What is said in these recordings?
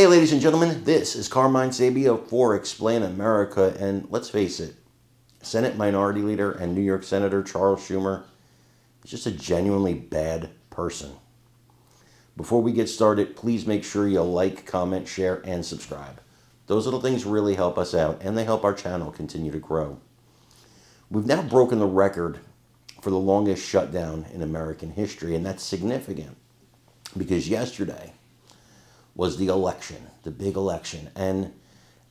Hey, ladies and gentlemen, this is Carmine Sabia for Explain America, and let's face it, Senate Minority Leader and New York Senator Charles Schumer is just a genuinely bad person. Before we get started, please make sure you like, comment, share, and subscribe. Those little things really help us out, and they help our channel continue to grow. We've now broken the record for the longest shutdown in American history, and that's significant because yesterday was the election, the big election, and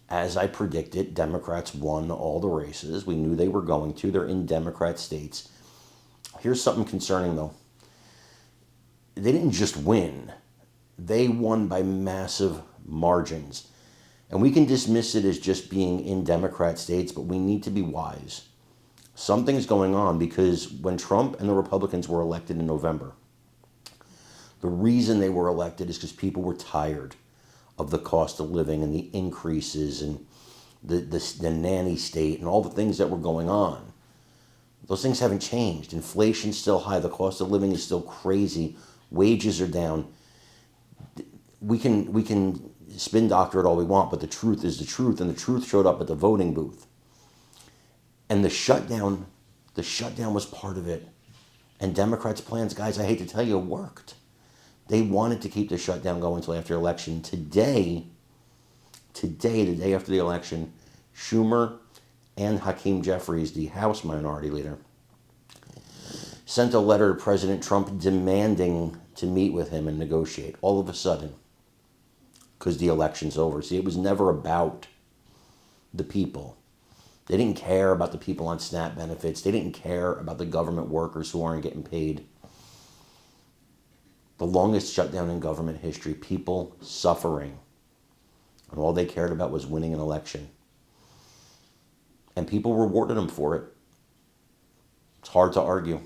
as I predicted, Democrats won all the races. We knew they were going to. They're in Democrat states. Here's something concerning, though. They didn't just win. They won by massive margins. And we can dismiss it as just being in Democrat states, but we need to be wise. Something's going on because when Trump and the Republicans were elected in November, the reason they were elected is because people were tired of the cost of living and the increases and the nanny state and all the things that were going on. Those things haven't changed. Inflation's still high. The cost of living is still crazy. Wages are down. We can spin doctor it all we want, but the truth is the truth, and the truth showed up at the voting booth. And the shutdown was part of it. And Democrats' plans, guys, I hate to tell you, worked. They wanted to keep the shutdown going until after the election. Today, the day after the election, Schumer and Hakeem Jeffries, the House Minority Leader, sent a letter to President Trump demanding to meet with him and negotiate. All of a sudden, because the election's over. See, it was never about the people. They didn't care about the people on SNAP benefits. They didn't care about the government workers who aren't getting paid. The longest shutdown in government history, people suffering. And all they cared about was winning an election. And people rewarded them for it. It's hard to argue.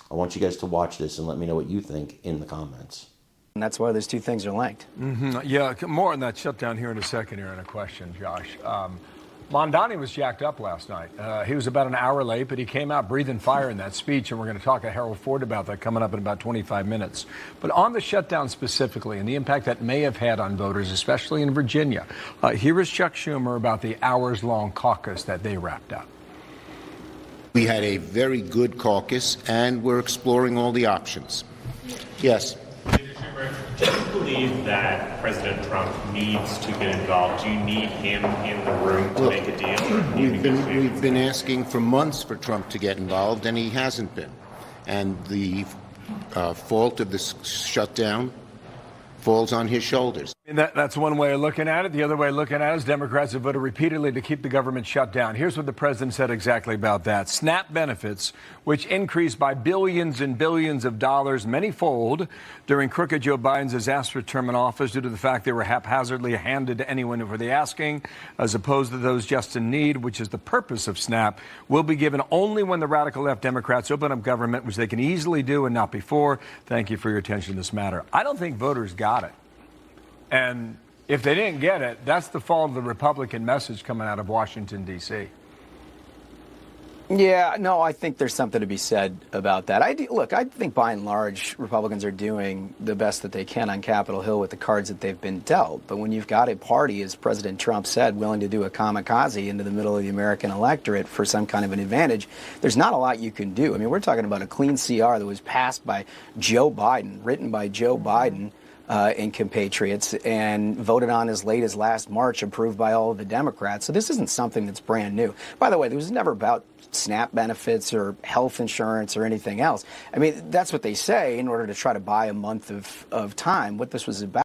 I want you guys to watch this and let me know what you think in the comments. And that's why those two things are linked. Yeah, more on that shutdown here in a second here in a question, Josh. Mondani was jacked up last night. He was about an hour late, but he came out breathing fire in that speech, and we're going to talk to Harold Ford about that coming up in about 25 minutes. But on the shutdown specifically and the impact that may have had on voters, especially in Virginia, here is Chuck Schumer about the hours-long caucus that they wrapped up. We had a very good caucus, and we're exploring all the options. Yes. Do you believe that President Trump needs to get involved? Do you need him in the room to make a deal? We've been asking for months for Trump to get involved, and he hasn't been. And the fault of this shutdown falls on his shoulders. And that's one way of looking at it. The other way of looking at it is Democrats have voted repeatedly to keep the government shut down. Here's what the president said exactly about that. SNAP benefits, which increased by billions and billions of dollars, many-fold, during crooked Joe Biden's disaster term in office due to the fact they were haphazardly handed to anyone for the asking, as opposed to those just in need, which is the purpose of SNAP, will be given only when the radical left Democrats open up government, which they can easily do and not before. Thank you for your attention to this matter. I don't think voters got it. And if they didn't get it, that's the fault of the Republican message coming out of Washington, D.C. Yeah, no, I think there's something to be said about that. I think by and large, Republicans are doing the best that they can on Capitol Hill with the cards that they've been dealt. But when you've got a party, as President Trump said, willing to do a kamikaze into the middle of the American electorate for some kind of an advantage, there's not a lot you can do. I mean, we're talking about a clean CR that was passed by Joe Biden, written by Joe Biden, and compatriots, and voted on as late as last March, approved by all of the Democrats. So this isn't something that's brand new. By the way, this was never about SNAP benefits or health insurance or anything else. I mean, that's what they say in order to try to buy a month of time. What this was about